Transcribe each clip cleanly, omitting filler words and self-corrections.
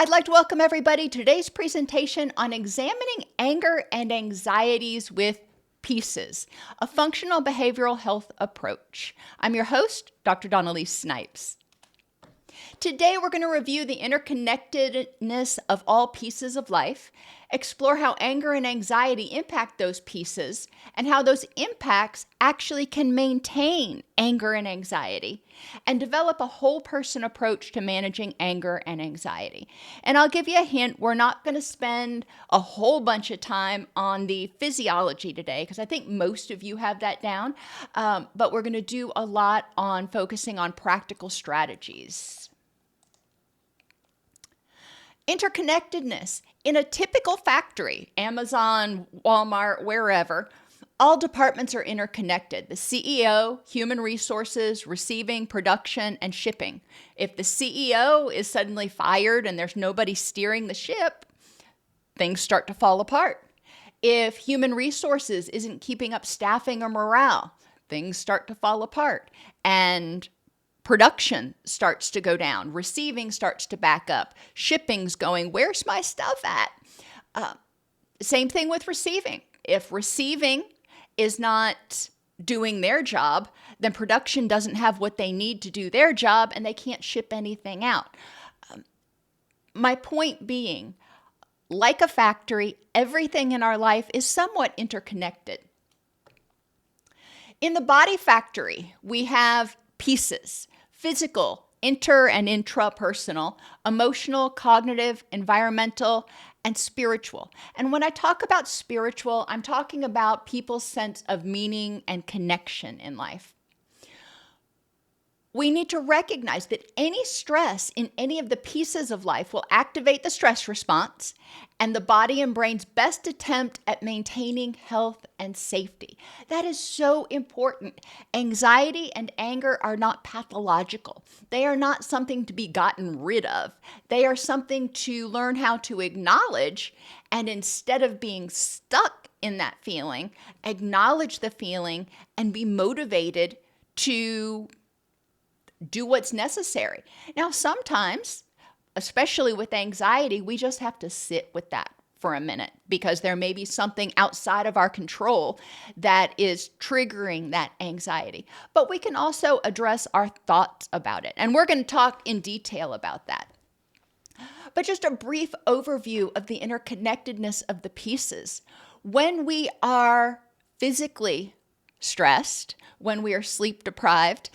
I'd like to welcome everybody to today's presentation on examining anger and anxieties with pieces, a functional behavioral health approach. I'm your host, Dr. Dawn-Elise Snipes. Today, we're going to review the interconnectedness of all pieces of life, explore how anger and anxiety impact those pieces, and how those impacts actually can maintain anger and anxiety, and develop a whole person approach to managing anger and anxiety. And I'll give you a hint, we're not going to spend a whole bunch of time on the physiology today, because I think most of you have that down, but we're going to do a lot on focusing on practical strategies. Interconnectedness. In a typical factory, Amazon, Walmart, wherever, all departments are interconnected. The CEO, human resources, receiving, production, and shipping. If the CEO is suddenly fired and there's nobody steering the ship, things start to fall apart. If human resources isn't keeping up staffing or morale, things start to fall apart. And production starts to go down. Receiving starts to back up. Shipping's going, where's my stuff at? Same thing with receiving. If receiving is not doing their job, then production doesn't have what they need to do their job, and they can't ship anything out. My point being, like a factory, everything in our life is somewhat interconnected. In the body factory, we have pieces: physical, inter and intrapersonal, emotional, cognitive, environmental, and spiritual. And when I talk about spiritual, I'm talking about people's sense of meaning and connection in life. We need to recognize that any stress in any of the pieces of life will activate the stress response and the body and brain's best attempt at maintaining health and safety. That is so important. Anxiety and anger are not pathological. They are not something to be gotten rid of. They are something to learn how to acknowledge, and instead of being stuck in that feeling, acknowledge the feeling and be motivated to do what's necessary. Now, sometimes, especially with anxiety, we just have to sit with that for a minute because there may be something outside of our control that is triggering that anxiety. But we can also address our thoughts about it. And we're going to talk in detail about that. But just a brief overview of the interconnectedness of the pieces. When we are physically stressed, when we are sleep deprived,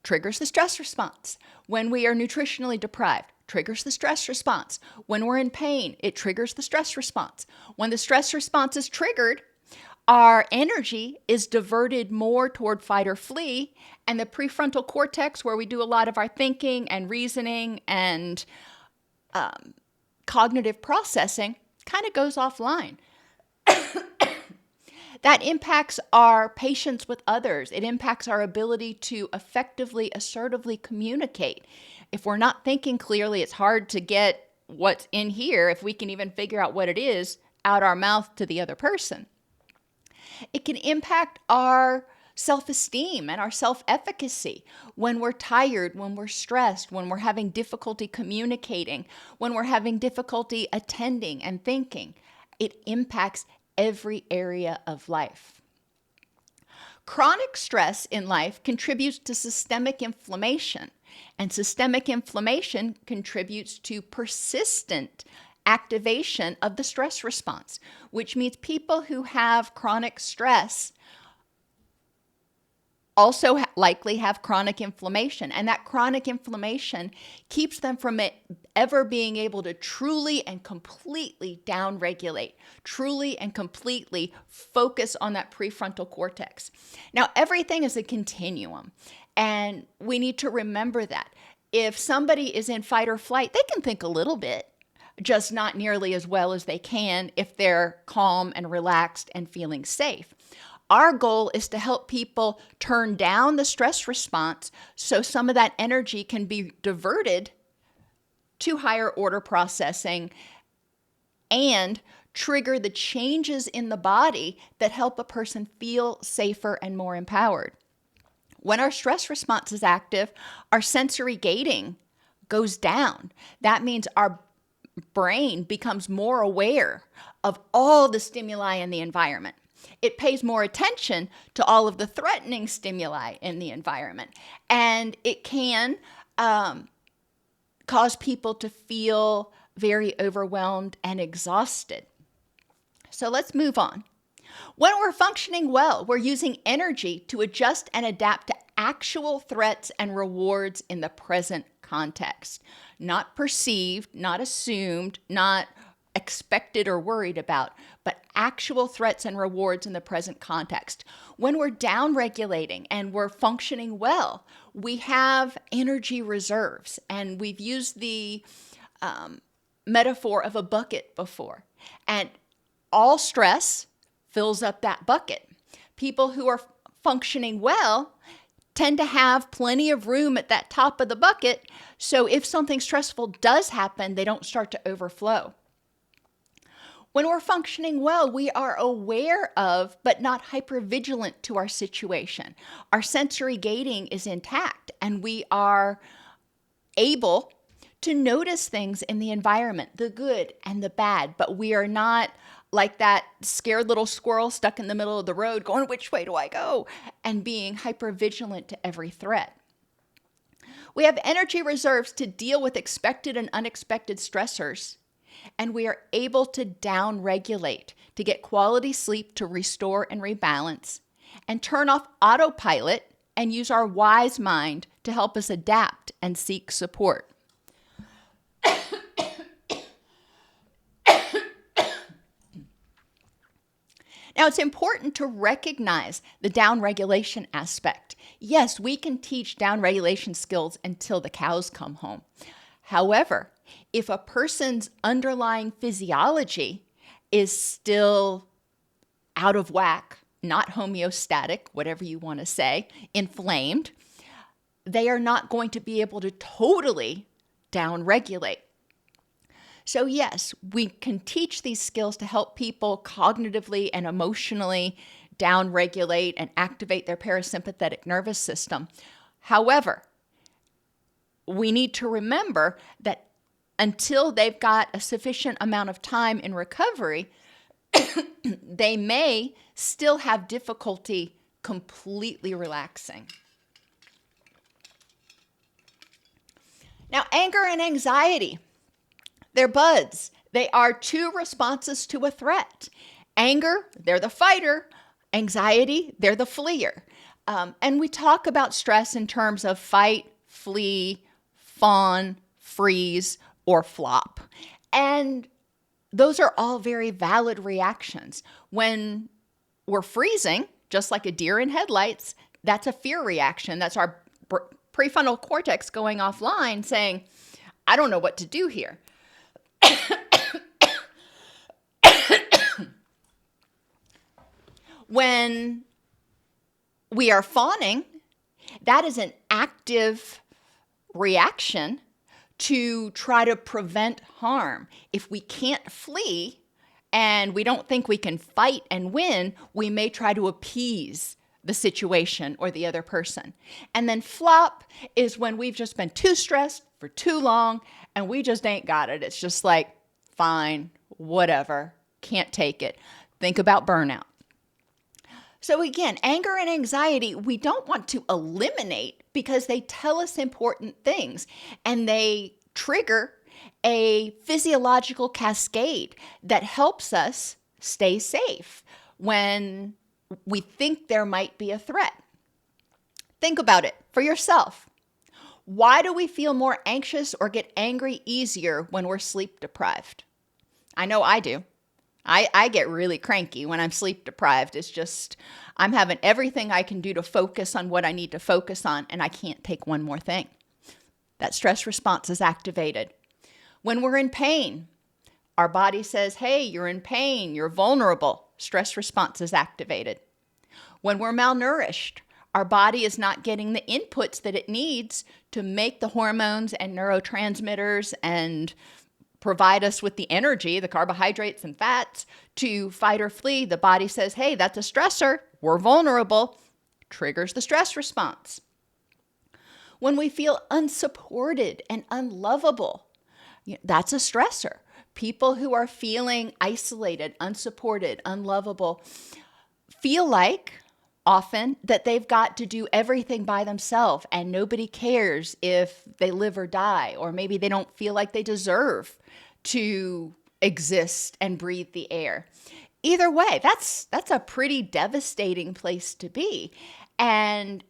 triggers the stress response. When we are nutritionally deprived, triggers the stress response. When we're in pain, it triggers the stress response. When the stress response is triggered, our energy is diverted more toward fight or flee, and the prefrontal cortex, where we do a lot of our thinking and reasoning and cognitive processing, kind of goes offline. That impacts our patience with others. It impacts our ability to effectively, assertively communicate. If we're not thinking clearly, it's hard to get what's in here, if we can even figure out what it is, out our mouth to the other person. It can impact our self-esteem and our self-efficacy when we're tired, when we're stressed, when we're having difficulty communicating, when we're having difficulty attending and thinking. It impacts every area of life. Chronic stress in life contributes to systemic inflammation, and systemic inflammation contributes to persistent activation of the stress response, which means people who have chronic stress also likely have chronic inflammation, and that chronic inflammation keeps them from ever being able to truly and completely downregulate, truly and completely focus on that prefrontal cortex. Now, everything is a continuum, and we need to remember that. If somebody is in fight or flight, they can think a little bit, just not nearly as well as they can if they're calm and relaxed and feeling safe. Our goal is to help people turn down the stress response so some of that energy can be diverted to higher order processing and trigger the changes in the body that help a person feel safer and more empowered. When our stress response is active, our sensory gating goes down. That means our brain becomes more aware of all the stimuli in the environment. It pays more attention to all of the threatening stimuli in the environment. And it can cause people to feel very overwhelmed and exhausted. So let's move on. When we're functioning well, we're using energy to adjust and adapt to actual threats and rewards in the present context. Not perceived, not assumed, not expected or worried about, but actual threats and rewards in the present context. When we're down-regulating and we're functioning well, we have energy reserves. And we've used the metaphor of a bucket before. And all stress fills up that bucket. People who are functioning well tend to have plenty of room at that top of the bucket, so if something stressful does happen, they don't start to overflow. When we're functioning well, we are aware of, but not hypervigilant to our situation. Our sensory gating is intact, and we are able to notice things in the environment, the good and the bad, but we are not like that scared little squirrel stuck in the middle of the road going, which way do I go? And being hypervigilant to every threat. We have energy reserves to deal with expected and unexpected stressors, and we are able to down-regulate to get quality sleep to restore and rebalance, and turn off autopilot and use our wise mind to help us adapt and seek support. Now, it's important to recognize the down-regulation aspect. Yes, we can teach down-regulation skills until the cows come home. However, if a person's underlying physiology is still out of whack, not homeostatic, whatever you want to say, inflamed, they are not going to be able to totally down-regulate. So yes, we can teach these skills to help people cognitively and emotionally down-regulate and activate their parasympathetic nervous system. However, we need to remember that until they've got a sufficient amount of time in recovery, they may still have difficulty completely relaxing. Now, anger and anxiety. They're buds. They are two responses to a threat. Anger, they're the fighter. Anxiety, they're the fleer. And we talk about stress in terms of fight, flee, fawn, freeze, or flop. And those are all very valid reactions. When we're freezing, just like a deer in headlights, that's a fear reaction. That's our prefrontal cortex going offline saying, I don't know what to do here. When we are fawning, that is an active reaction to try to prevent harm. If we can't flee and we don't think we can fight and win, we may try to appease the situation or the other person. And then flop is when we've just been too stressed for too long and we just ain't got it. It's just like, fine, whatever, can't take it. Think about burnout. So again, anger and anxiety, we don't want to eliminate because they tell us important things and they trigger a physiological cascade that helps us stay safe when we think there might be a threat. Think about it for yourself. Why do we feel more anxious or get angry easier when we're sleep deprived? I know I do. I get really cranky when I'm sleep deprived. It's just, I'm having everything I can do to focus on what I need to focus on, and I can't take one more thing. That stress response is activated. When we're in pain, our body says, hey, you're in pain, you're vulnerable. Stress response is activated. When we're malnourished, our body is not getting the inputs that it needs to make the hormones and neurotransmitters and provide us with the energy, the carbohydrates and fats to fight or flee. The body says, hey, that's a stressor. We're vulnerable. Triggers the stress response. When we feel unsupported and unlovable, that's a stressor. People who are feeling isolated, unsupported, unlovable, feel like often that they've got to do everything by themselves and nobody cares if they live or die, or maybe they don't feel like they deserve to exist and breathe the air. Either way, that's a pretty devastating place to be. And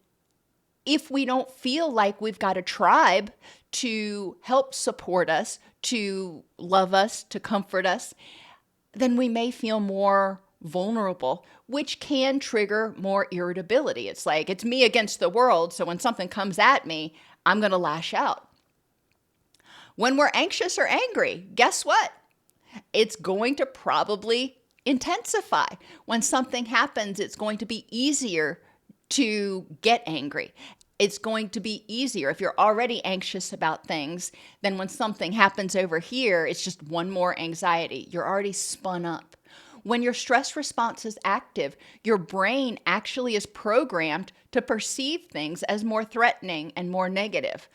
if we don't feel like we've got a tribe to help support us, to love us, to comfort us, then we may feel more vulnerable, which can trigger more irritability. It's like, it's me against the world, so when something comes at me, I'm going to lash out. When we're anxious or angry, guess what? It's going to probably intensify. When something happens, it's going to be easier to get angry. It's going to be easier if you're already anxious about things. Then when something happens over here, it's just one more anxiety. You're already spun up. When your stress response is active, your brain actually is programmed to perceive things as more threatening and more negative.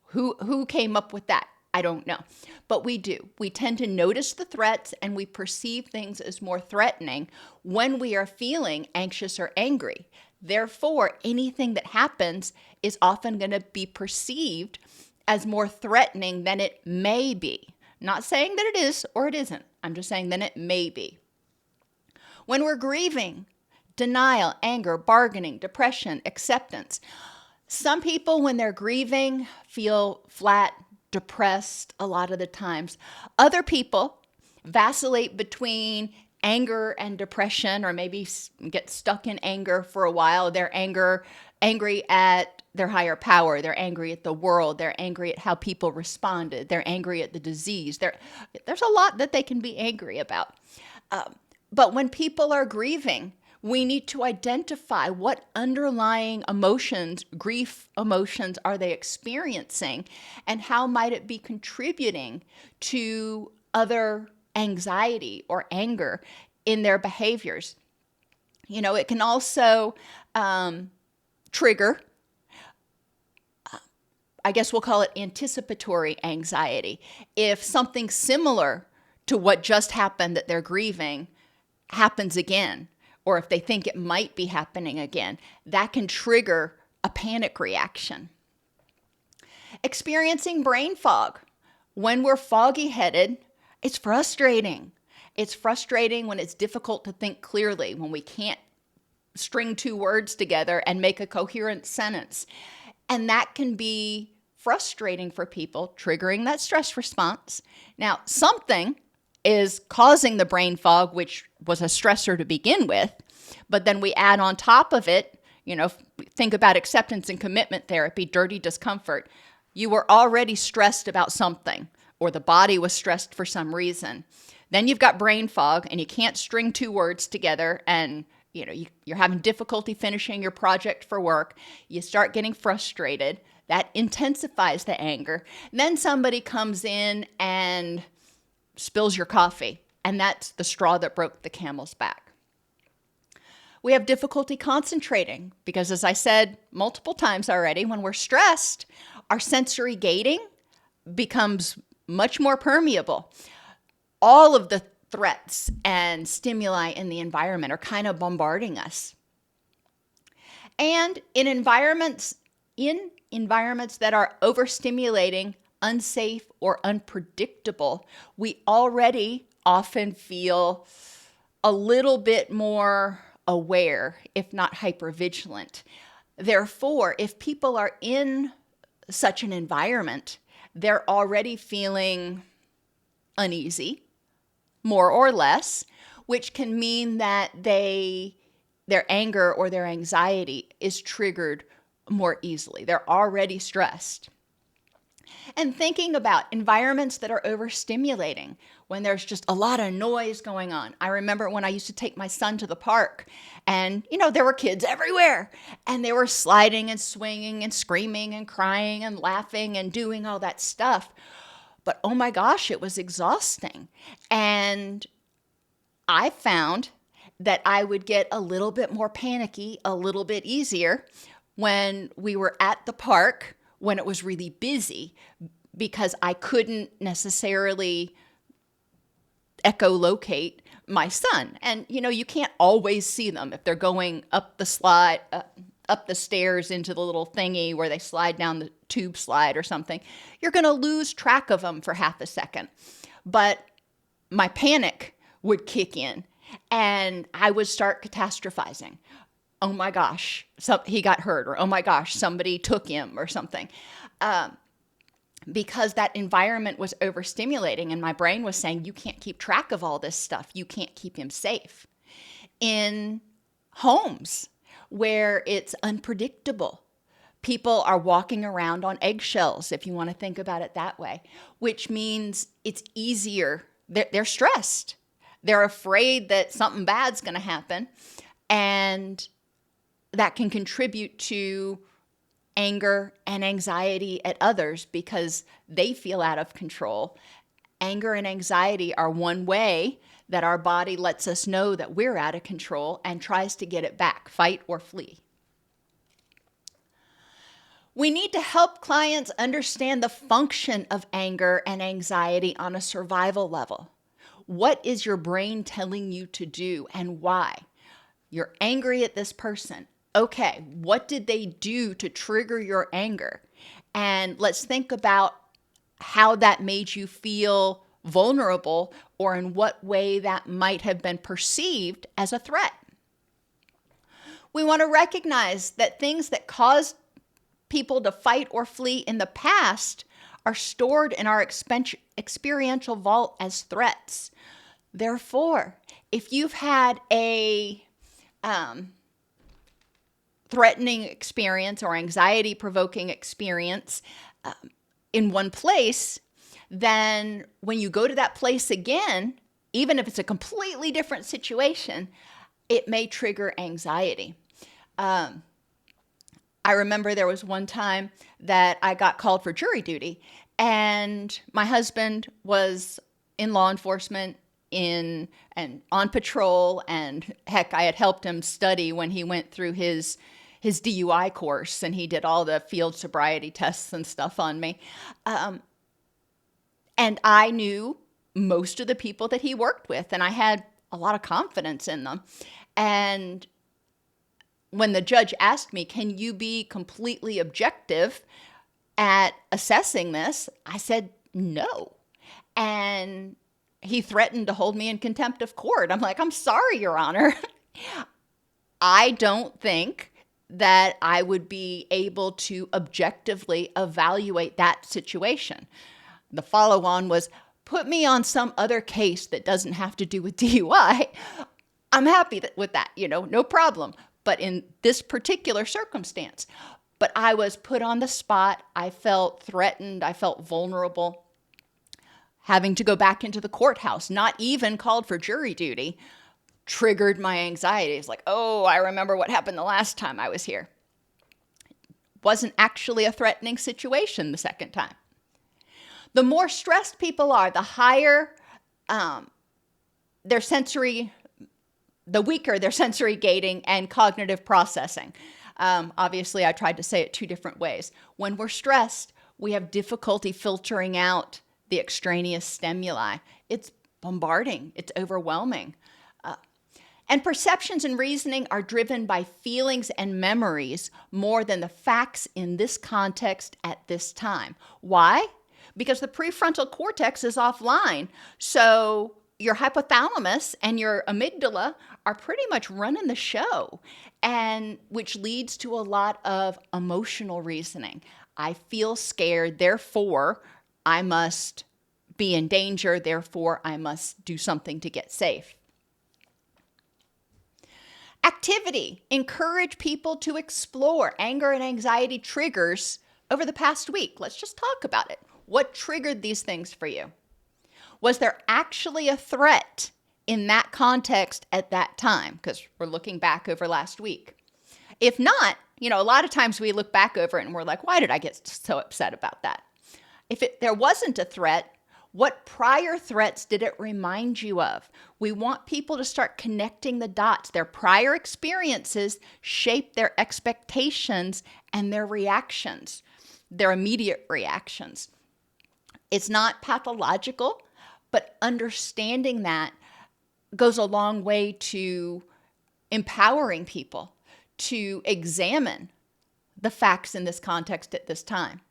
Who came up with that? I don't know. But we do. We tend to notice the threats and we perceive things as more threatening when we are feeling anxious or angry. Therefore, anything that happens is often going to be perceived as more threatening than it may be. Not saying that it is or it isn't. I'm just saying that it may be. When we're grieving, denial, anger, bargaining, depression, acceptance. Some people, when they're grieving, feel flat, depressed a lot of the times. Other people vacillate between anger and depression, or maybe get stuck in anger for a while. They're angry at their higher power. They're angry at the world. They're angry at how people responded. They're angry at the disease. There's a lot that they can be angry about. But when people are grieving, we need to identify what underlying emotions, grief emotions, are they experiencing, and how might it be contributing to other anxiety or anger in their behaviors. You know, it can also trigger, I guess we'll call it anticipatory anxiety. If something similar to what just happened that they're grieving happens again, or if they think it might be happening again, that can trigger a panic reaction. Experiencing brain fog. When we're foggy-headed, it's frustrating. It's frustrating when it's difficult to think clearly, when we can't string two words together and make a coherent sentence. And that can be frustrating for people, triggering that stress response. Now, something is causing the brain fog, which was a stressor to begin with, but then we add on top of it, you know, think about acceptance and commitment therapy, dirty discomfort. You were already stressed about something, or the body was stressed for some reason. Then you've got brain fog and you can't string two words together, and you know, you're having difficulty finishing your project for work. You start getting frustrated. That intensifies the anger. Then somebody comes in and spills your coffee, and that's the straw that broke the camel's back. We have difficulty concentrating because, as I said multiple times already, when we're stressed, our sensory gating becomes much more permeable. All of the threats and stimuli in the environment are kind of bombarding us. And in environments that are overstimulating, unsafe, or unpredictable, we already often feel a little bit more aware, if not hypervigilant. Therefore, if people are in such an environment, they're already feeling uneasy, more or less, which can mean that their anger or their anxiety is triggered more easily. They're already stressed. And thinking about environments that are overstimulating, when there's just a lot of noise going on. I remember when I used to take my son to the park, and there were kids everywhere, and they were sliding and swinging and screaming and crying and laughing and doing all that stuff. But oh my gosh, it was exhausting. And I found that I would get a little bit more panicky, a little bit easier when we were at the park when it was really busy, because I couldn't necessarily echolocate my son. And, you can't always see them if they're going up the stairs into the little thingy where they slide down the tube slide or something. You're going to lose track of them for half a second. But my panic would kick in and I would start catastrophizing. Oh my gosh, he got hurt, or oh my gosh, somebody took him or something. Because that environment was overstimulating and my brain was saying, you can't keep track of all this stuff. You can't keep him safe. In homes where it's unpredictable, people are walking around on eggshells, if you want to think about it that way, which means it's easier. They're stressed. They're afraid that something bad's going to happen. And that can contribute to anger and anxiety at others because they feel out of control. Anger and anxiety are one way that our body lets us know that we're out of control and tries to get it back, fight or flee. We need to help clients understand the function of anger and anxiety on a survival level. What is your brain telling you to do and why? You're angry at this person. Okay, what did they do to trigger your anger? And let's think about how that made you feel vulnerable or in what way that might have been perceived as a threat. We want to recognize that things that caused people to fight or flee in the past are stored in our experiential vault as threats. Therefore, if you've had a threatening experience or anxiety-provoking experience in one place, then when you go to that place again, even if it's a completely different situation, it may trigger anxiety. I remember there was one time that I got called for jury duty, and my husband was in law enforcement and on patrol, and heck, I had helped him study when he went through his DUI course, and he did all the field sobriety tests and stuff on me. And I knew most of the people that he worked with, and I had a lot of confidence in them. And when the judge asked me, can you be completely objective at assessing this? I said, no. And he threatened to hold me in contempt of court. I'm like, I'm sorry, Your Honor. I don't think that I would be able to objectively evaluate that situation. The follow-on was, put me on some other case that doesn't have to do with DUI. I'm happy with that, no problem. But in this particular circumstance, but I was put on the spot. I felt threatened. I felt vulnerable. Having to go back into the courthouse, not even called for jury duty, triggered my anxiety. It's like, oh, I remember what happened the last time I was here. Wasn't actually a threatening situation the second time. The more stressed people are, the higher the weaker their sensory gating and cognitive processing. Obviously, I tried to say it two different ways. When we're stressed, we have difficulty filtering out the extraneous stimuli. It's bombarding. It's overwhelming. And perceptions and reasoning are driven by feelings and memories more than the facts in this context at this time. Why? Because the prefrontal cortex is offline. So your hypothalamus and your amygdala are pretty much running the show, and which leads to a lot of emotional reasoning. I feel scared, therefore I must be in danger, therefore I must do something to get safe. Activity. Encourage people to explore anger and anxiety triggers over the past week. Let's just talk about it. What triggered these things for you? Was there actually a threat in that context at that time? Because we're looking back over last week. If not, a lot of times we look back over it and we're like, why did I get so upset about that? If there wasn't a threat, what prior threats did it remind you of? We want people to start connecting the dots. Their prior experiences shape their expectations and their reactions, their immediate reactions. It's not pathological, But understanding that goes a long way to empowering people to examine the facts in this context at this time.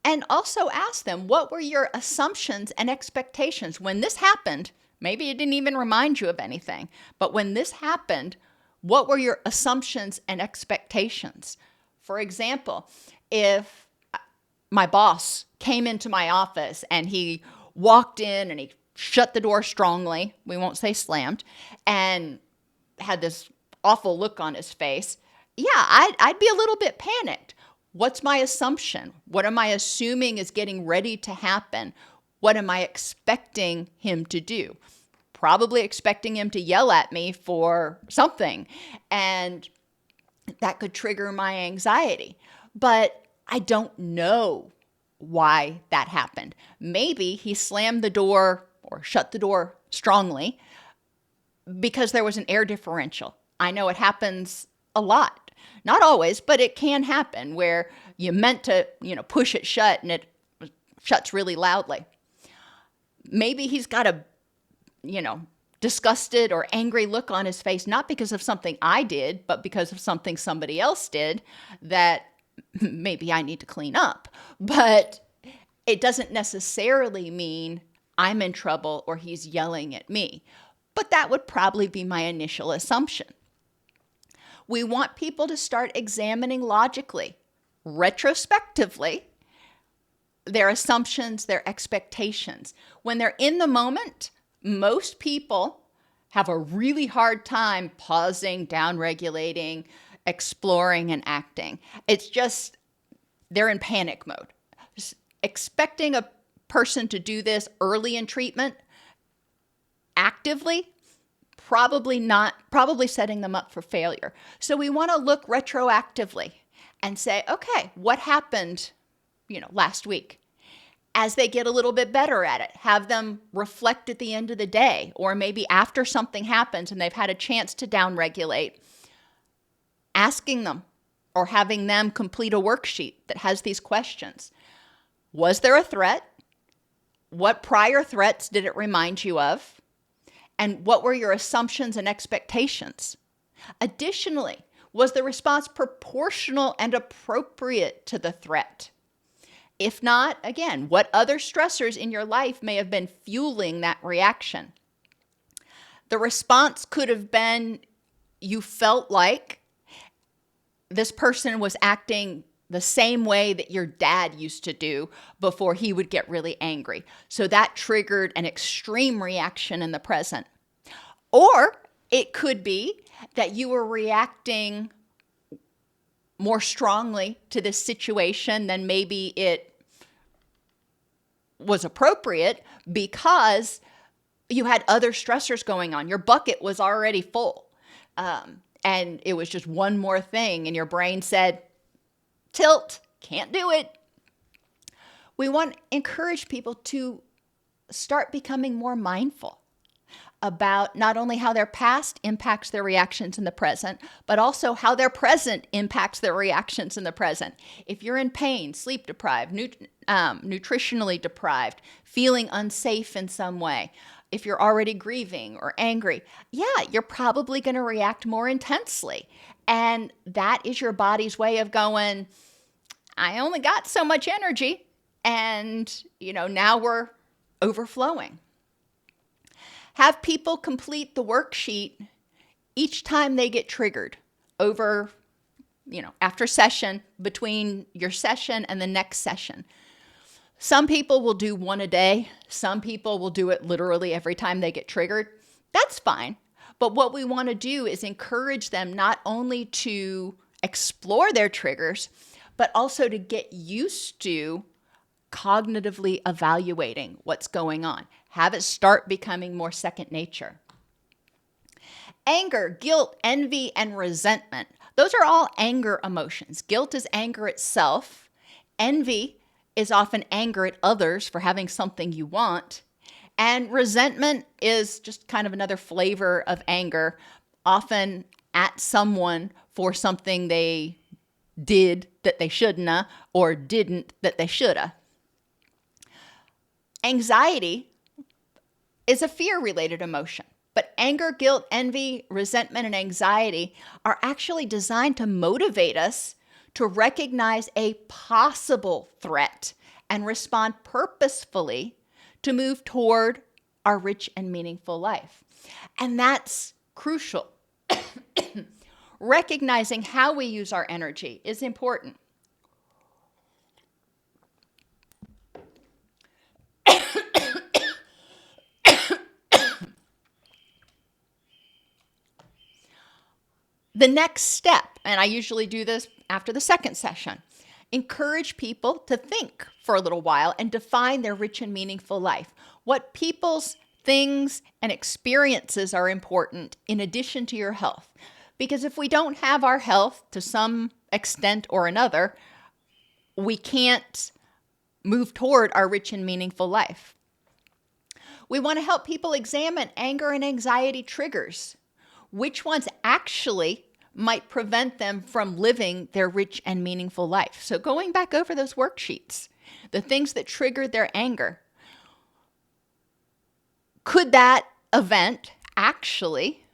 And also ask them, what were your assumptions and expectations? When this happened, maybe it didn't even remind you of anything, but when this happened, what were your assumptions and expectations? For example, if my boss came into my office and he walked in and he shut the door strongly, we won't say slammed, and had this awful look on his face, yeah, I'd be a little bit panicked. What's my assumption? What am I assuming is getting ready to happen? What am I expecting him to do? Probably expecting him to yell at me for something, and that could trigger my anxiety. But I don't know why that happened. Maybe he slammed the door or shut the door strongly because there was an air differential. I know it happens a lot. Not always, but it can happen where you meant to, push it shut and it shuts really loudly. Maybe he's got a, disgusted or angry look on his face, not because of something I did, but because of something somebody else did that maybe I need to clean up. But it doesn't necessarily mean I'm in trouble or he's yelling at me. But that would probably be my initial assumption. We want people to start examining logically, retrospectively, their assumptions, their expectations. When they're in the moment, most people have a really hard time pausing, downregulating, exploring, and acting. It's just, they're in panic mode. Just expecting a person to do this early in treatment, actively, probably setting them up for failure. So we want to look retroactively and say, okay, what happened, last week? As they get a little bit better at it, have them reflect at the end of the day, or maybe after something happens and they've had a chance to downregulate, asking them or having them complete a worksheet that has these questions. Was there a threat? What prior threats did it remind you of? And what were your assumptions and expectations? Additionally, was the response proportional and appropriate to the threat? If not, again, what other stressors in your life may have been fueling that reaction? The response could have been you felt like this person was acting the same way that your dad used to do before he would get really angry. So that triggered an extreme reaction in the present. Or it could be that you were reacting more strongly to this situation than maybe it was appropriate because you had other stressors going on. Your bucket was already full. And it was just one more thing. And your brain said, tilt, can't do it. We want to encourage people to start becoming more mindful about not only how their past impacts their reactions in the present, but also how their present impacts their reactions in the present. If you're in pain, sleep deprived, nutritionally deprived, feeling unsafe in some way, if you're already grieving or angry, you're probably going to react more intensely. And that is your body's way of going, I only got so much energy, and now we're overflowing. Have people complete the worksheet each time they get triggered over, after session, between your session and the next session. Some people will do one a day. Some people will do it literally every time they get triggered. That's fine. But what we want to do is encourage them not only to explore their triggers, but also to get used to cognitively evaluating what's going on. Have it start becoming more second nature. Anger, guilt, envy, and resentment. Those are all anger emotions. Guilt is anger itself. Envy is often anger at others for having something you want. And resentment is just kind of another flavor of anger, often at someone for something they did that they shouldn't have, or didn't that they should have. Anxiety is a fear-related emotion. But anger, guilt, envy, resentment, and anxiety are actually designed to motivate us to recognize a possible threat and respond purposefully to move toward our rich and meaningful life. And that's crucial. Recognizing how we use our energy is important. The next step, and I usually do this after the second session, encourage people to think for a little while and define their rich and meaningful life. What people's things and experiences are important in addition to your health. Because if we don't have our health to some extent or another, we can't move toward our rich and meaningful life. We want to help people examine anger and anxiety triggers. Which ones actually might prevent them from living their rich and meaningful life? So going back over those worksheets, the things that triggered their anger, could that event actually,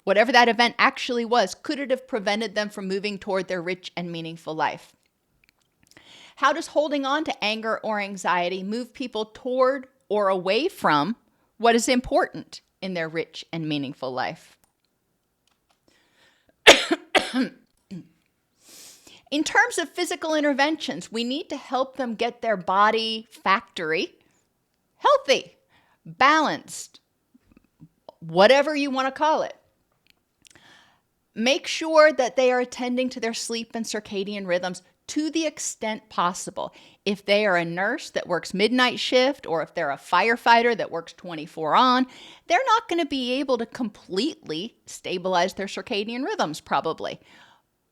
whatever that event actually was, could it have prevented them from moving toward their rich and meaningful life? How does holding on to anger or anxiety move people toward or away from what is important in their rich and meaningful life? In terms of physical interventions, we need to help them get their body factory healthy, balanced, whatever you want to call it. Make sure that they are attending to their sleep and circadian rhythms to the extent possible. If they are a nurse that works midnight shift, or if they're a firefighter that works 24 on, they're not going to be able to completely stabilize their circadian rhythms probably.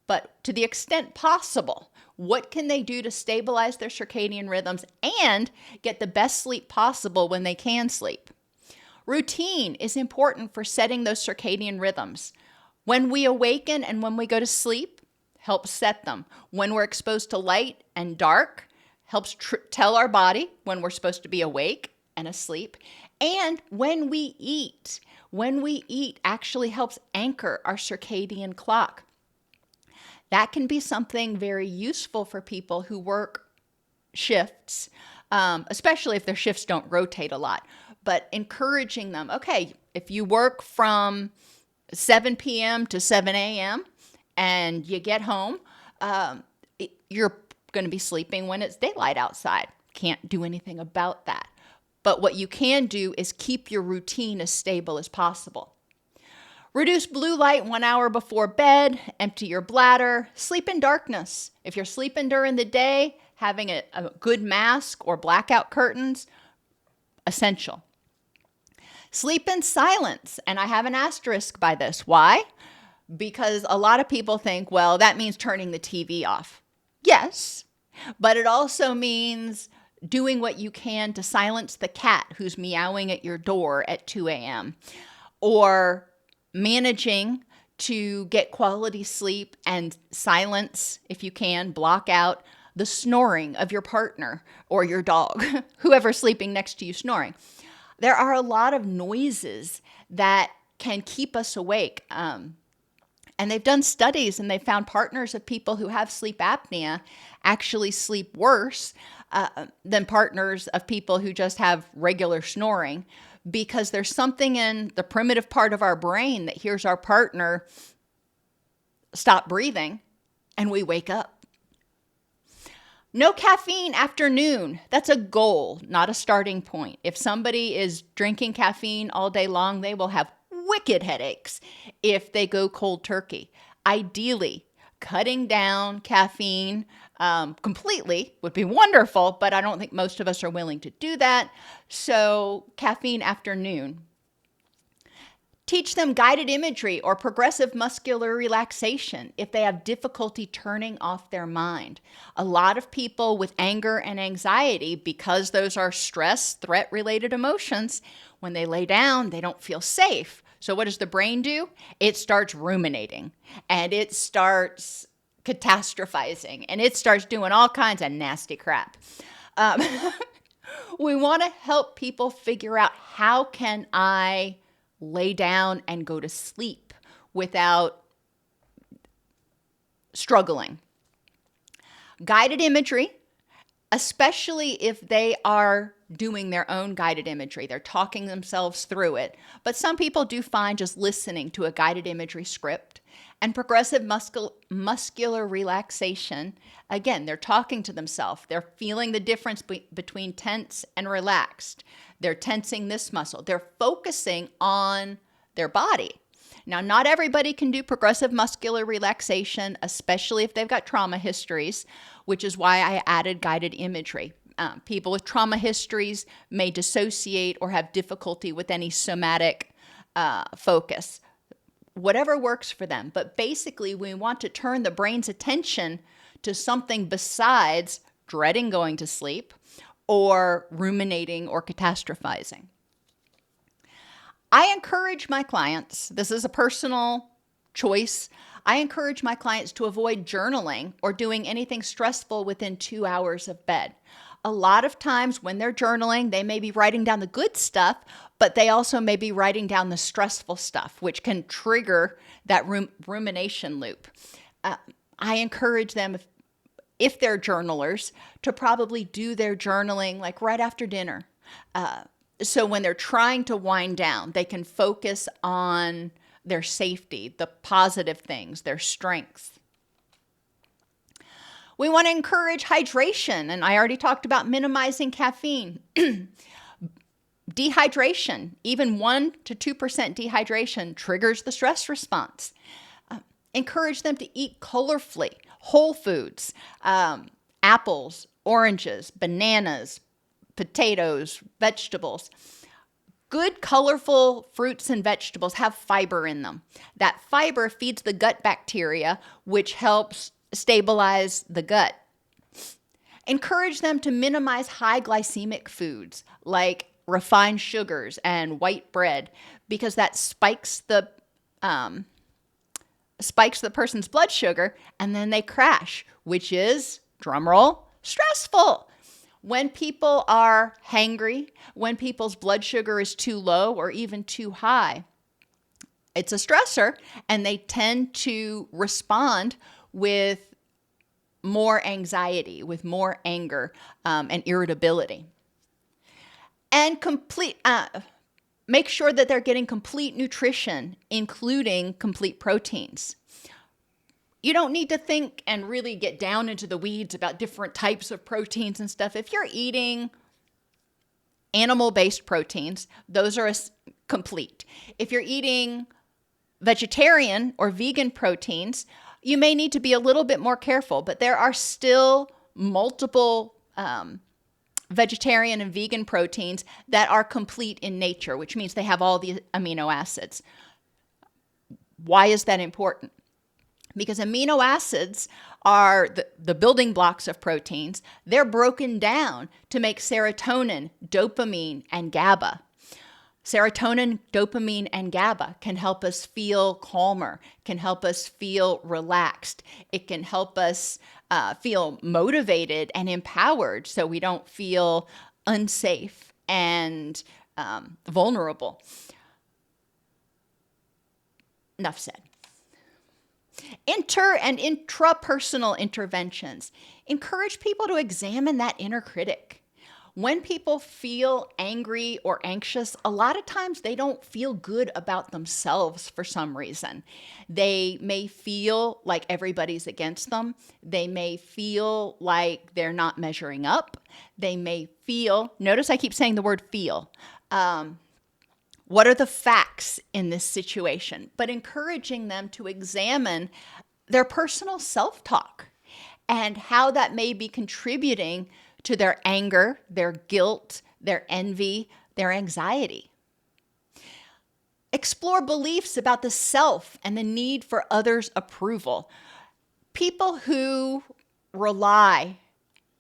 But to the extent possible, what can they do to stabilize their circadian rhythms and get the best sleep possible when they can sleep? Routine is important for setting those circadian rhythms. When we awaken and when we go to sleep, helps set them. When we're exposed to light and dark, helps tell our body when we're supposed to be awake and asleep. And when we eat actually helps anchor our circadian clock. That can be something very useful for people who work shifts, especially if their shifts don't rotate a lot. But encouraging them, okay, if you work from 7 p.m. to 7 a.m. and you get home, you're going to be sleeping when it's daylight outside. Can't do anything about that. But what you can do is keep your routine as stable as possible. Reduce blue light 1 hour before bed, empty your bladder, sleep in darkness. If you're sleeping during the day, having a good mask or blackout curtains, essential. Sleep in silence, and I have an asterisk by this. Why? Because a lot of people think, well, that means turning the TV off. Yes, but it also means doing what you can to silence the cat who's meowing at your door at 2 a.m. or managing to get quality sleep and silence, if you can, block out the snoring of your partner or your dog, whoever's sleeping next to you snoring. There are a lot of noises that can keep us awake. And they've done studies and they found partners of people who have sleep apnea actually sleep worse than partners of people who just have regular snoring, because there's something in the primitive part of our brain that hears our partner stop breathing and we wake up. No caffeine after noon. That's a goal, not a starting point. If somebody is drinking caffeine all day long, they will have wicked headaches if they go cold turkey. Ideally, cutting down caffeine completely would be wonderful, but I don't think most of us are willing to do that. So caffeine after noon. Teach them guided imagery or progressive muscular relaxation if they have difficulty turning off their mind. A lot of people with anger and anxiety, because those are stress, threat-related emotions, when they lay down, they don't feel safe. So what does the brain do? It starts ruminating, and it starts catastrophizing, and it starts doing all kinds of nasty crap. We want to help people figure out, how can I lay down and go to sleep without struggling. Guided imagery, especially if they are doing their own guided imagery. They're talking themselves through it. But some people do find just listening to a guided imagery script. And progressive muscular relaxation, again, they're talking to themselves. They're feeling the difference between tense and relaxed. They're tensing this muscle. They're focusing on their body. Now, not everybody can do progressive muscular relaxation, especially if they've got trauma histories, which is why I added guided imagery. People with trauma histories may dissociate or have difficulty with any somatic focus. Whatever works for them. But basically, we want to turn the brain's attention to something besides dreading going to sleep or ruminating or catastrophizing. I encourage my clients, this is a personal choice, I encourage my clients to avoid journaling or doing anything stressful within 2 hours of bed. A lot of times when they're journaling, they may be writing down the good stuff, but they also may be writing down the stressful stuff, which can trigger that rumination loop. I encourage them, if they're journalers, to probably do their journaling like right after dinner. So when they're trying to wind down, they can focus on their safety, the positive things, their strengths. We want to encourage hydration, and I already talked about minimizing caffeine. Dehydration, even 1% to 2% dehydration triggers the stress response. Encourage them to eat colorfully, whole foods, apples, oranges, bananas, potatoes, vegetables. Good, colorful fruits and vegetables have fiber in them. That fiber feeds the gut bacteria, which helps stabilize the gut. Encourage them to minimize high glycemic foods like refined sugars and white bread, because that spikes the person's blood sugar, and then they crash, which is, drumroll, stressful. When people are hangry, when people's blood sugar is too low or even too high, it's a stressor, and they tend to respond with more anxiety, with more anger and irritability. And make sure that they're getting complete nutrition, including complete proteins. You don't need to think and really get down into the weeds about different types of proteins and stuff. If you're eating animal-based proteins, those are complete. If you're eating vegetarian or vegan proteins, you may need to be a little bit more careful, but there are still multiple vegetarian and vegan proteins that are complete in nature, which means they have all the amino acids. Why is that important? Because amino acids are the building blocks of proteins. They're broken down to make serotonin, dopamine, and GABA. Serotonin, dopamine, and GABA can help us feel calmer, can help us feel relaxed. It can help us feel motivated and empowered so we don't feel unsafe and vulnerable. Enough said. Inter and intrapersonal interventions. Encourage people to examine that inner critic. When people feel angry or anxious, a lot of times they don't feel good about themselves for some reason. They may feel like everybody's against them. They may feel like they're not measuring up. They may feel, notice I keep saying the word feel. What are the facts in this situation? But encouraging them to examine their personal self-talk and how that may be contributing to their anger, their guilt, their envy, their anxiety. Explore beliefs about the self and the need for others' approval. People who rely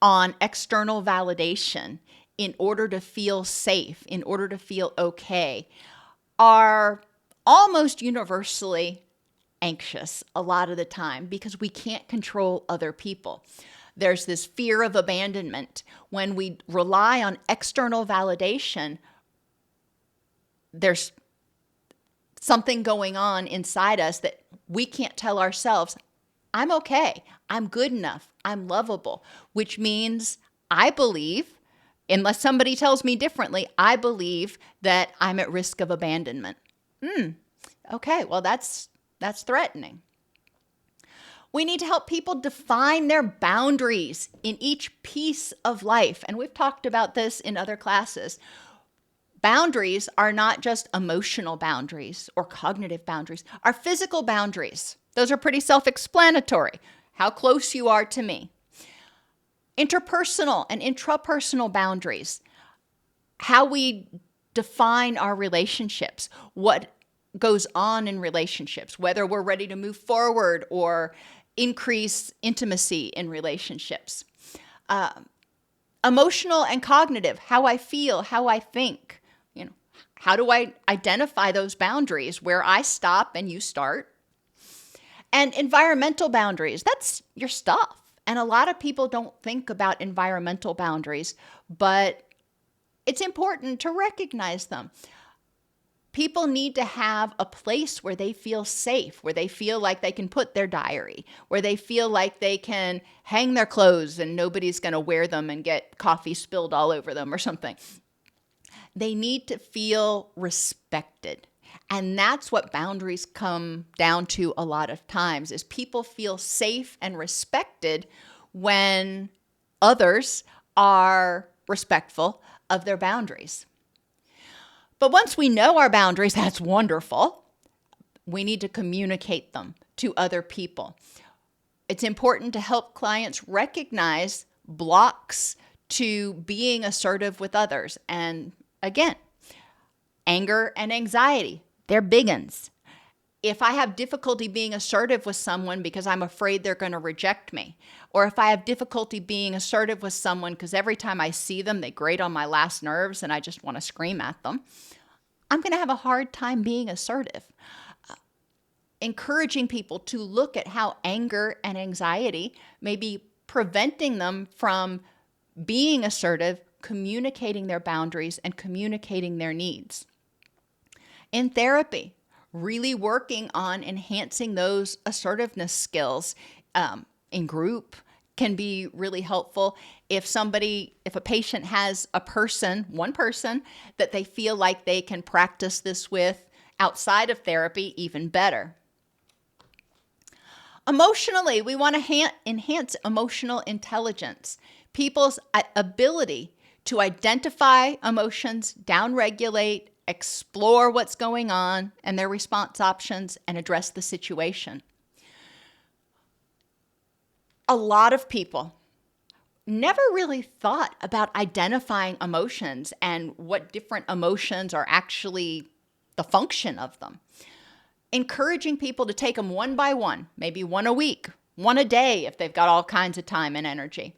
on external validation in order to feel safe, in order to feel okay, are almost universally anxious a lot of the time because we can't control other people. There's this fear of abandonment. When we rely on external validation, there's something going on inside us that we can't tell ourselves, I'm okay, I'm good enough, I'm lovable, which means I believe, unless somebody tells me differently, I believe that I'm at risk of abandonment. Okay, well, that's threatening. We need to help people define their boundaries in each piece of life. And we've talked about this in other classes. Boundaries are not just emotional boundaries or cognitive boundaries, are physical boundaries. Those are pretty self-explanatory. How close you are to me. Interpersonal and intrapersonal boundaries. How we define our relationships. What goes on in relationships, whether we're ready to move forward or increase intimacy in relationships. Emotional and cognitive, how I feel, how I think. How do I identify those boundaries where I stop and you start? And environmental boundaries, that's your stuff. And a lot of people don't think about environmental boundaries, but it's important to recognize them. People need to have a place where they feel safe, where they feel like they can put their diary, where they feel like they can hang their clothes and nobody's going to wear them and get coffee spilled all over them or something. They need to feel respected. And that's what boundaries come down to a lot of times, is people feel safe and respected when others are respectful of their boundaries. But once we know our boundaries, that's wonderful. We need to communicate them to other people. It's important to help clients recognize blocks to being assertive with others. And again, anger and anxiety, they're big uns. If I have difficulty being assertive with someone because I'm afraid they're going to reject me, or if I have difficulty being assertive with someone because every time I see them, they grate on my last nerves and I just want to scream at them, I'm going to have a hard time being assertive. Encouraging people to look at how anger and anxiety may be preventing them from being assertive, communicating their boundaries, and communicating their needs. In therapy, really working on enhancing those assertiveness skills in group can be really helpful. If a patient has one person that they feel like they can practice this with outside of therapy, even better. Emotionally, we want to enhance emotional intelligence. People's ability to identify emotions, downregulate, explore what's going on and their response options, and address the situation. A lot of people never really thought about identifying emotions and what different emotions are actually the function of them. Encouraging people to take them one by one, maybe one a week, one a day if they've got all kinds of time and energy.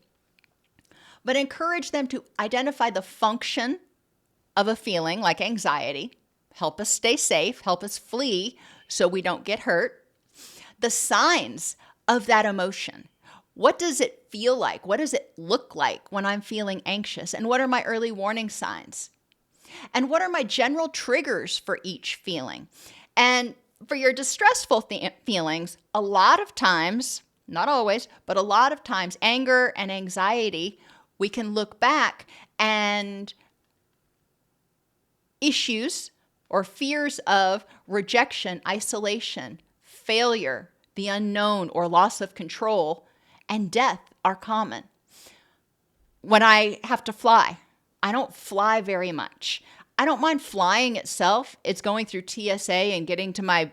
But encourage them to identify the function of a feeling like anxiety, help us stay safe, help us flee so we don't get hurt. The signs of that emotion. What does it feel like? What does it look like when I'm feeling anxious? And what are my early warning signs? And what are my general triggers for each feeling? And for your distressful feelings, a lot of times, not always, but a lot of times, anger and anxiety, we can look back and issues or fears of rejection, isolation, failure, the unknown, or loss of control, and death are common. When I have to fly, I don't fly very much. I don't mind flying itself. It's going through TSA and getting to my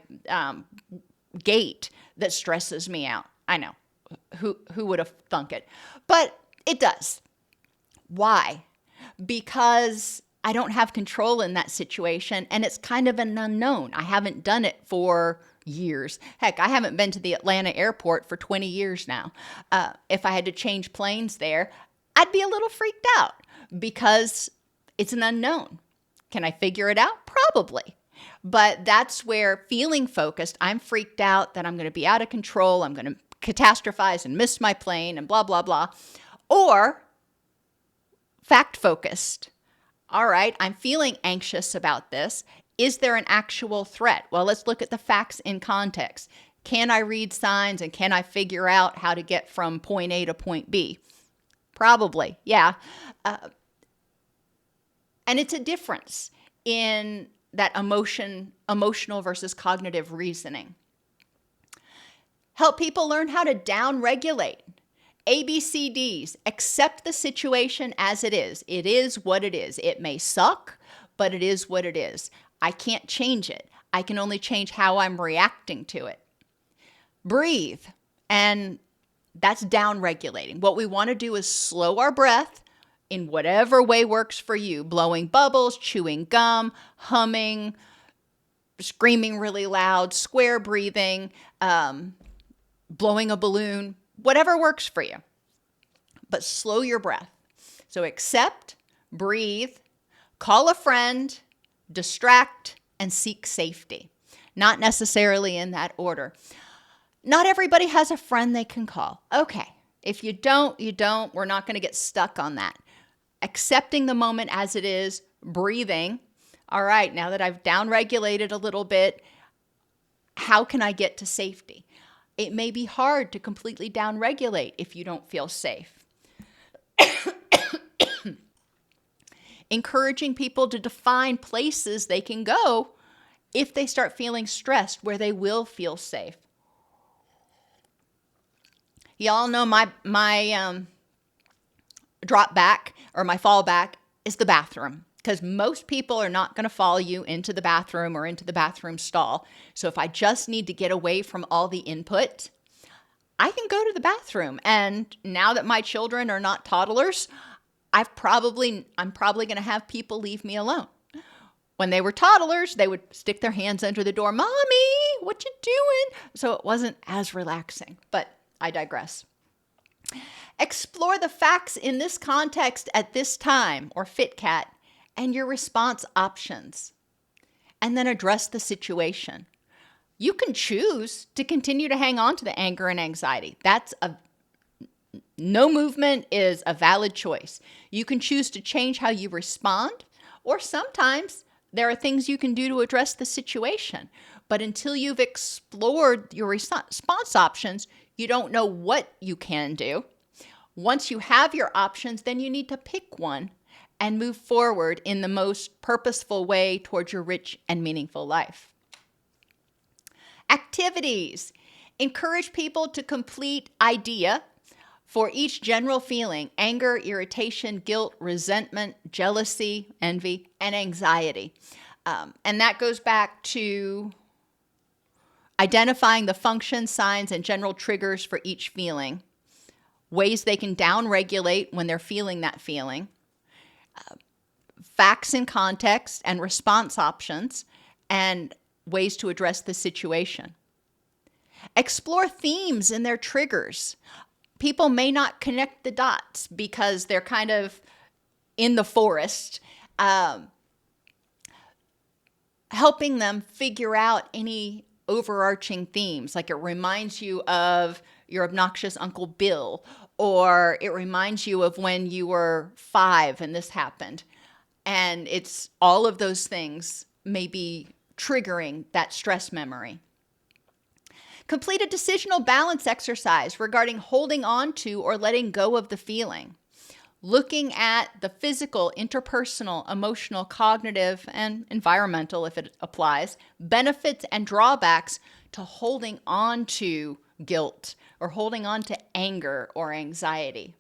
gate that stresses me out. I know. Who would have thunk it? But it does. Why? Because I don't have control in that situation, and it's kind of an unknown. I haven't done it for years. Heck, I haven't been to the Atlanta airport for 20 years now. If I had to change planes there, I'd be a little freaked out because it's an unknown. Can I figure it out? Probably. But that's where feeling focused, I'm freaked out that I'm going to be out of control. I'm going to catastrophize and miss my plane and blah, blah, blah. Or fact-focused. All right, I'm feeling anxious about this. Is there an actual threat? Well, let's look at the facts in context. Can I read signs and can I figure out how to get from point A to point B? Probably, yeah. And it's a difference in that emotional versus cognitive reasoning. Help people learn how to down-regulate. ABCDs, accept the situation as it is. It is what it is. It may suck, but it is what it is. I can't change it. I can only change how I'm reacting to it. Breathe, and that's down-regulating. What we want to do is slow our breath in whatever way works for you. Blowing bubbles, chewing gum, humming, screaming really loud, square breathing, blowing a balloon, whatever works for you. But slow your breath. So accept, breathe, call a friend, distract, and seek safety. Not necessarily in that order. Not everybody has a friend they can call. Okay, if you don't, you don't. We're not going to get stuck on that. Accepting the moment as it is, breathing. All right, now that I've down-regulated a little bit, how can I get to safety? It may be hard to completely down-regulate if you don't feel safe. Encouraging people to define places they can go if they start feeling stressed, where they will feel safe. Y'all know my drop back or my fallback is the bathroom, because most people are not going to follow you into the bathroom or into the bathroom stall. So if I just need to get away from all the input, I can go to the bathroom. And now that my children are not toddlers, I'm probably going to have people leave me alone. When they were toddlers, they would stick their hands under the door. Mommy, what you doing? So it wasn't as relaxing, but I digress. Explore the facts in this context at this time, or FitCat, and your response options. And then address the situation. You can choose to continue to hang on to the anger and anxiety. No movement is a valid choice. You can choose to change how you respond, or sometimes there are things you can do to address the situation. But until you've explored your response options, you don't know what you can do. Once you have your options, then you need to pick one and move forward in the most purposeful way towards your rich and meaningful life. Activities. Encourage people to complete IDEA for each general feeling: anger, irritation, guilt, resentment, jealousy, envy, and anxiety. And that goes back to identifying the function, signs, and general triggers for each feeling, ways they can down-regulate when they're feeling that feeling, facts in context and response options, and ways to address the situation. Explore themes in their triggers. People may not connect the dots because they're kind of in the forest. Helping them figure out any overarching themes, like it reminds you of your obnoxious Uncle Bill, or it reminds you of when you were 5 and this happened. And it's all of those things may be triggering that stress memory. Complete a decisional balance exercise regarding holding on to or letting go of the feeling. Looking at the physical, interpersonal, emotional, cognitive, and environmental, if it applies, benefits and drawbacks to holding on to guilt or holding on to anger or anxiety.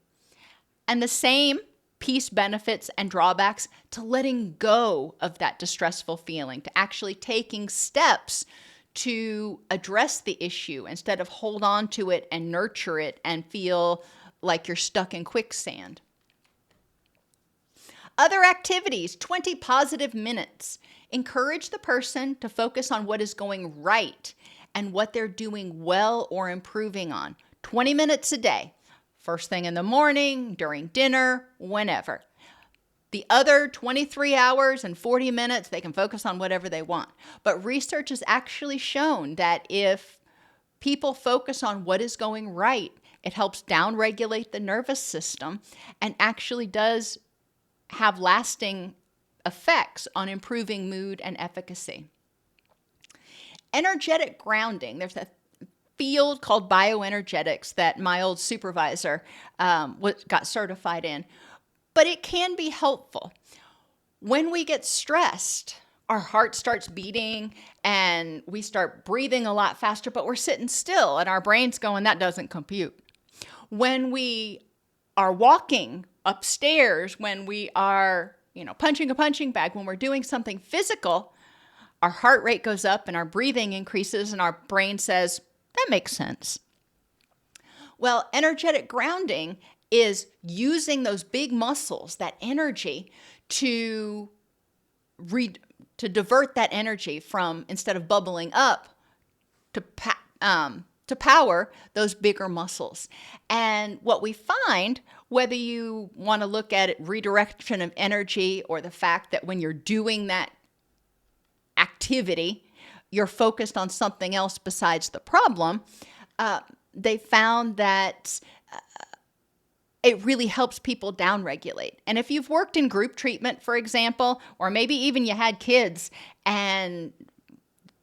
And the same piece benefits and drawbacks to letting go of that distressful feeling, to actually taking steps to address the issue instead of hold on to it and nurture it and feel like you're stuck in quicksand. Other activities: 20 positive minutes. Encourage the person to focus on what is going right and what they're doing well or improving on. 20 minutes a day. First thing in the morning, during dinner, whenever. The other 23 hours and 40 minutes, they can focus on whatever they want. But research has actually shown that if people focus on what is going right, it helps downregulate the nervous system and actually does have lasting effects on improving mood and efficacy. Energetic grounding. There's a field called bioenergetics that my old supervisor got certified in, but it can be helpful. When we get stressed, our heart starts beating and we start breathing a lot faster, but we're sitting still and our brain's going, that doesn't compute. When we are walking upstairs, when we are, punching a punching bag, when we're doing something physical, our heart rate goes up and our breathing increases and our brain says, that makes sense. Well, energetic grounding is using those big muscles, that energy, to divert that energy from, instead of bubbling up, to power those bigger muscles. And what we find, whether you want to look at it, redirection of energy, or the fact that when you're doing that activity, you're focused on something else besides the problem, they found that it really helps people downregulate. And if you've worked in group treatment, for example, or maybe even you had kids and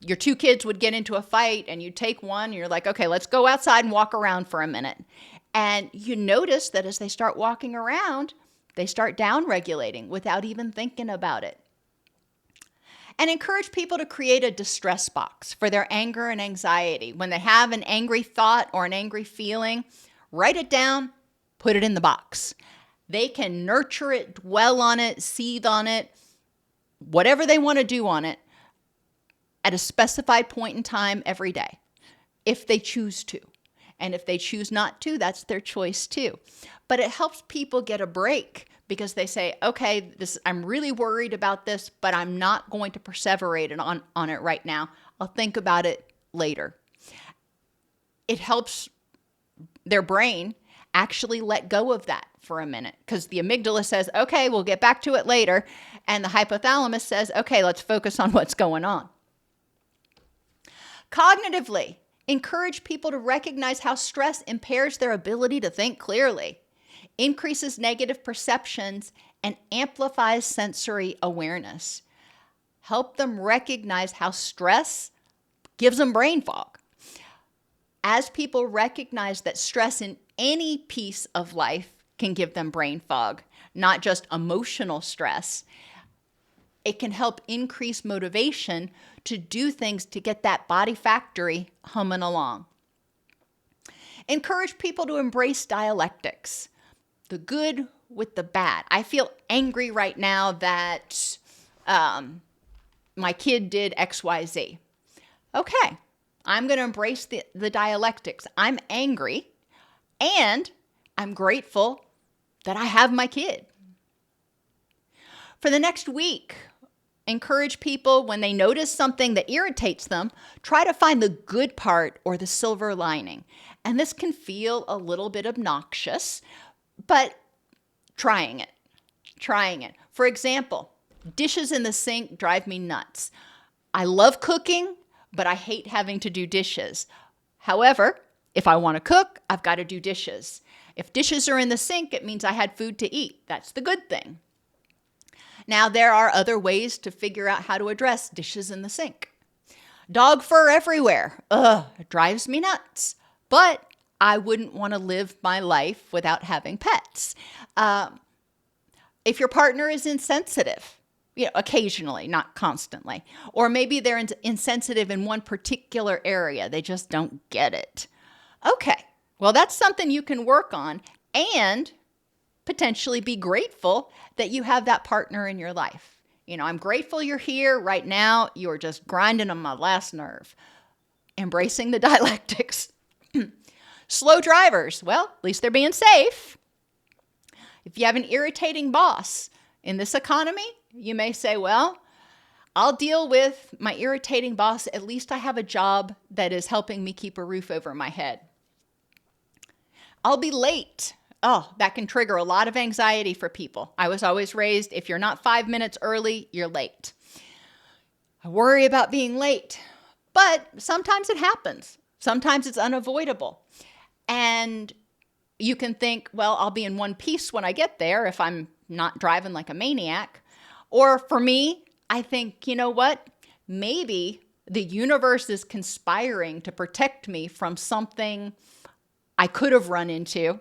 your two kids would get into a fight and you take one and you're like, okay, let's go outside and walk around for a minute. And you notice that as they start walking around, they start downregulating without even thinking about it. And encourage people to create a distress box for their anger and anxiety. When they have an angry thought or an angry feeling, write it down, put it in the box. They can nurture it, dwell on it, seethe on it, whatever they want to do on it at a specified point in time every day, if they choose to. And if they choose not to, that's their choice too. But it helps people get a break because they say, okay, I'm really worried about this, but I'm not going to perseverate on it right now. I'll think about it later. It helps their brain actually let go of that for a minute because the amygdala says, okay, we'll get back to it later. And the hypothalamus says, okay, let's focus on what's going on. Cognitively, encourage people to recognize how stress impairs their ability to think clearly, increases negative perceptions, and amplifies sensory awareness. Help them recognize how stress gives them brain fog. As people recognize that stress in any piece of life can give them brain fog, not just emotional stress, it can help increase motivation to do things to get that body factory humming along. Encourage people to embrace dialectics, the good with the bad. I feel angry right now that my kid did XYZ. Okay, I'm going to embrace the dialectics. I'm angry and I'm grateful that I have my kid. For the next week, encourage people when they notice something that irritates them, try to find the good part or the silver lining. And this can feel a little bit obnoxious, but trying it. For example, dishes in the sink drive me nuts. I love cooking, but I hate having to do dishes. However, if I want to cook, I've got to do dishes. If dishes are in the sink, it means I had food to eat. That's the good thing. Now, there are other ways to figure out how to address dishes in the sink. Dog fur everywhere. It drives me nuts. But I wouldn't want to live my life without having pets. If your partner is insensitive, occasionally, not constantly, or maybe they're insensitive in one particular area, they just don't get it. Okay, well, that's something you can work on and potentially be grateful that you have that partner in your life. I'm grateful you're here right now. You're just grinding on my last nerve. Embracing the dialectics. Slow drivers. Well, at least they're being safe. If you have an irritating boss in this economy, you may say, well, I'll deal with my irritating boss. At least I have a job that is helping me keep a roof over my head. I'll be late. Oh, that can trigger a lot of anxiety for people. I was always raised, if you're not 5 minutes early, you're late. I worry about being late, but sometimes it happens. Sometimes it's unavoidable. And you can think, well, I'll be in one piece when I get there if I'm not driving like a maniac. Or for me, I think, you know what? Maybe the universe is conspiring to protect me from something I could have run into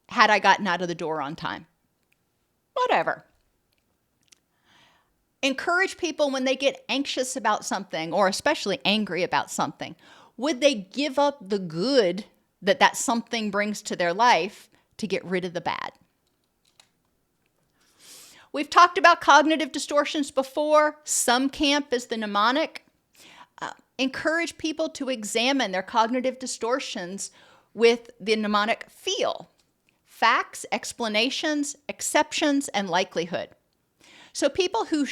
had I gotten out of the door on time. Whatever. Encourage people when they get anxious about something, or especially angry about something. Would they give up the good that something brings to their life to get rid of the bad? We've talked about cognitive distortions before. Some camp is the mnemonic. Encourage people to examine their cognitive distortions with the mnemonic feel. Facts, explanations, exceptions, and likelihood. So people who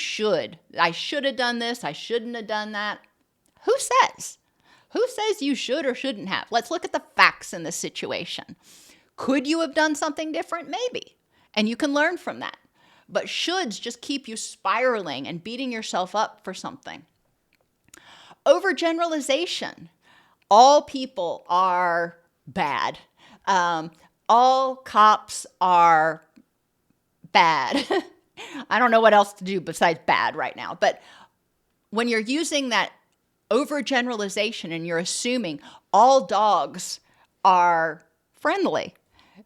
I should have done this, I shouldn't have done that. Who says? Who says you should or shouldn't have? Let's look at the facts in this situation. Could you have done something different? Maybe. And you can learn from that. But shoulds just keep you spiraling and beating yourself up for something. Overgeneralization. All people are bad. All cops are bad. I don't know what else to do besides bad right now. But when you're using that overgeneralization and you're assuming all dogs are friendly,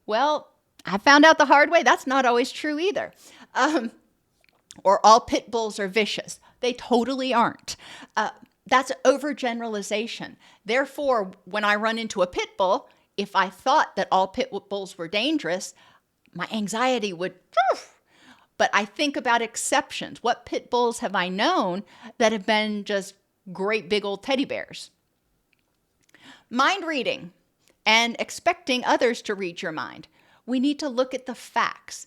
well, I found out the hard way that's not always true either. Or all pit bulls are vicious. They totally aren't. That's overgeneralization. Therefore, when I run into a pit bull, if I thought that all pit bulls were dangerous, my anxiety would... But I think about exceptions. What pit bulls have I known that have been just great big old teddy bears? Mind reading and expecting others to read your mind. We need to look at the facts.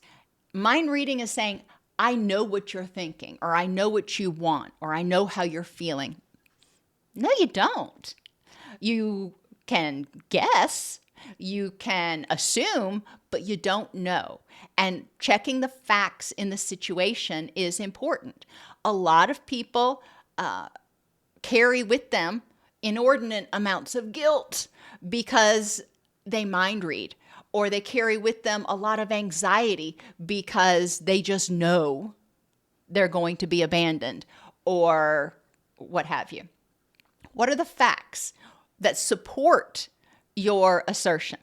Mind reading is saying, I know what you're thinking, or I know what you want, or I know how you're feeling. No, you don't. You can guess, you can assume, but you don't know. And checking the facts in the situation is important. A lot of people carry with them inordinate amounts of guilt because they mind read, or they carry with them a lot of anxiety because they just know they're going to be abandoned, or what have you. What are the facts that support your assertion?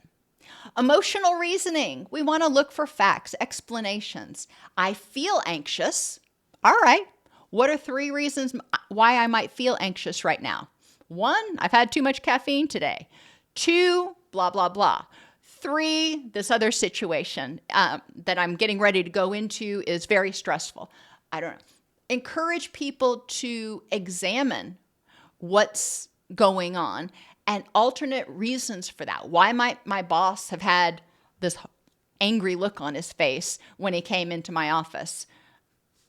Emotional reasoning. We want to look for facts, explanations. I feel anxious. All right. What are 3 reasons why I might feel anxious right now? 1, I've had too much caffeine today. 2, blah, blah, blah. 3, this other situation that I'm getting ready to go into is very stressful. I don't know. Encourage people to examine what's going on and alternate reasons for that. Why might my boss have had this angry look on his face when he came into my office?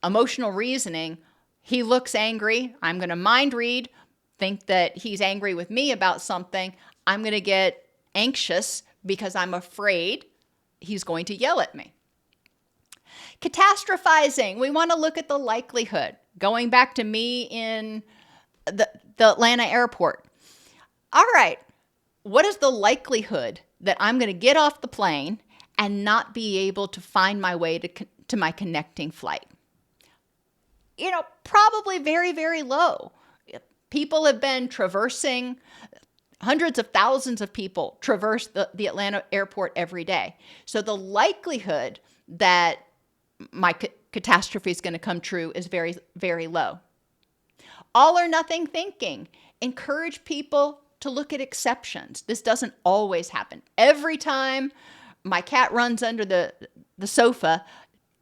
Emotional reasoning, he looks angry. I'm going to mind read, think that he's angry with me about something. I'm going to get anxious because I'm afraid he's going to yell at me. Catastrophizing, we want to look at the likelihood. Going back to me in the Atlanta airport. All right, what is the likelihood that I'm going to get off the plane and not be able to find my way to my connecting flight? Probably very, very low. People have been traversing, hundreds of thousands of people traverse the Atlanta airport every day. So the likelihood that my catastrophe is going to come true is very, very low. All or nothing thinking. Encourage people to look at exceptions. This doesn't always happen. Every time my cat runs under the sofa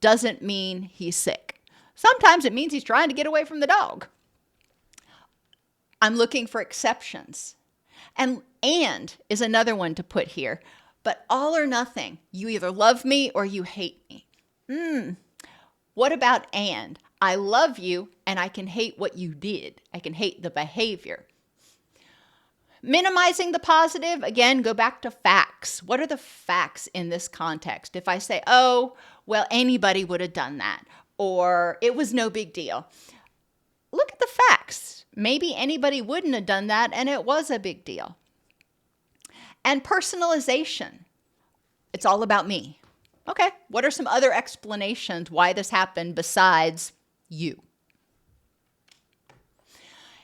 doesn't mean he's sick. Sometimes it means he's trying to get away from the dog. I'm looking for exceptions. And is another one to put here. But all or nothing. You either love me or you hate me. What about and? I love you and I can hate what you did. I can hate the behavior. Minimizing the positive, again, go back to facts. What are the facts in this context? If I say, oh, well, anybody would have done that, or it was no big deal. Look at the facts. Maybe anybody wouldn't have done that and it was a big deal. And personalization. It's all about me. Okay, what are some other explanations why this happened besides you?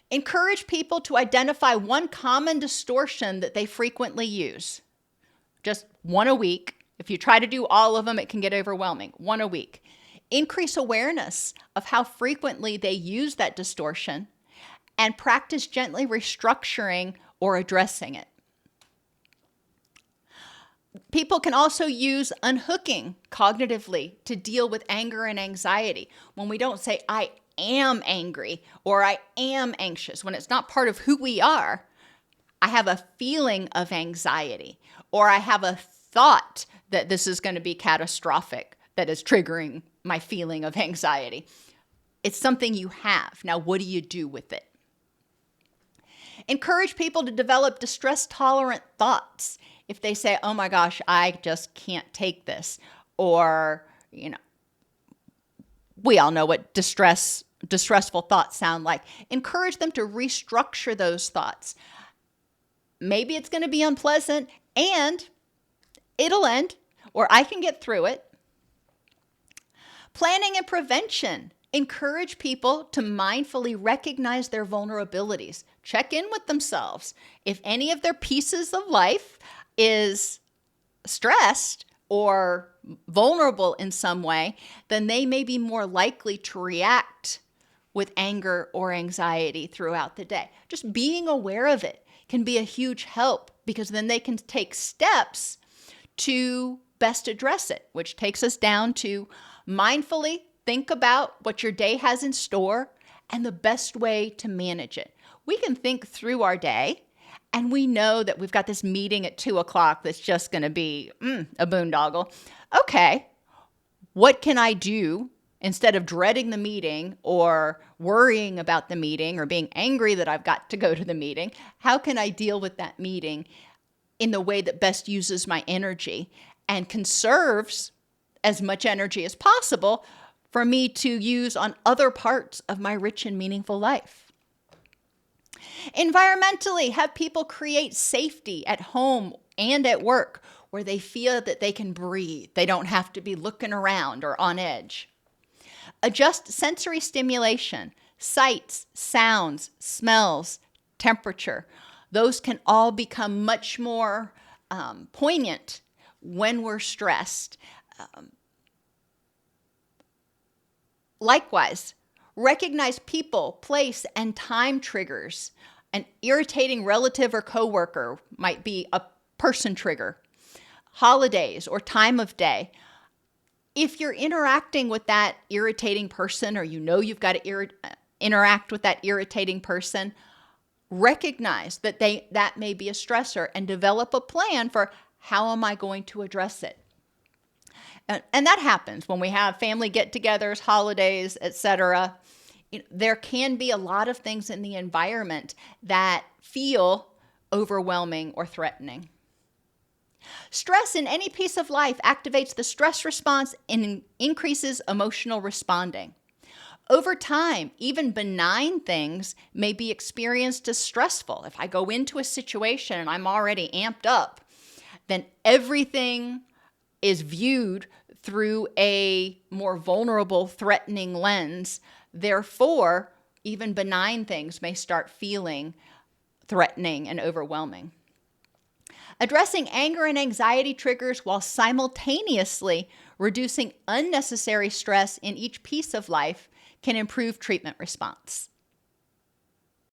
Encourage people to identify one common distortion that they frequently use. Just one a week. If you try to do all of them, it can get overwhelming. One a week. Increase awareness of how frequently they use that distortion and practice gently restructuring or addressing it. People can also use unhooking cognitively to deal with anger and anxiety. When we don't say, I am angry or I am anxious, when it's not part of who we are, I have a feeling of anxiety or I have a thought that this is going to be catastrophic that is triggering my feeling of anxiety. It's something you have. Now, what do you do with it? Encourage people to develop distress-tolerant thoughts. If they say, oh my gosh, I just can't take this, or, we all know what distressful thoughts sound like. Encourage them to restructure those thoughts. Maybe it's going to be unpleasant and it'll end, or I can get through it. Planning and prevention. Encourage people to mindfully recognize their vulnerabilities. Check in with themselves. If any of their pieces of life is stressed or vulnerable in some way, then they may be more likely to react with anger or anxiety throughout the day. Just being aware of it can be a huge help because then they can take steps to best address it, which takes us down to mindfully think about what your day has in store and the best way to manage it. We can think through our day and we know that we've got this meeting at 2:00 that's just going to be a boondoggle. Okay, what can I do instead of dreading the meeting or worrying about the meeting or being angry that I've got to go to the meeting? How can I deal with that meeting in the way that best uses my energy and conserves as much energy as possible for me to use on other parts of my rich and meaningful life? Environmentally, have people create safety at home and at work where they feel that they can breathe. They don't have to be looking around or on edge. Adjust sensory stimulation, sights, sounds, smells, temperature. Those can all become much more poignant when we're stressed. Likewise, recognize people, place, and time triggers. An irritating relative or coworker might be a person trigger. Holidays or time of day. If you're interacting with that irritating person or you've got to interact with that irritating person, recognize that that may be a stressor and develop a plan for how am I going to address it. And that happens when we have family get-togethers, holidays, etc. There can be a lot of things in the environment that feel overwhelming or threatening. Stress in any piece of life activates the stress response and increases emotional responding. Over time, even benign things may be experienced as stressful. If I go into a situation and I'm already amped up, then everything is viewed through a more vulnerable, threatening lens. Therefore, even benign things may start feeling threatening and overwhelming. Addressing anger and anxiety triggers while simultaneously reducing unnecessary stress in each piece of life can improve treatment response.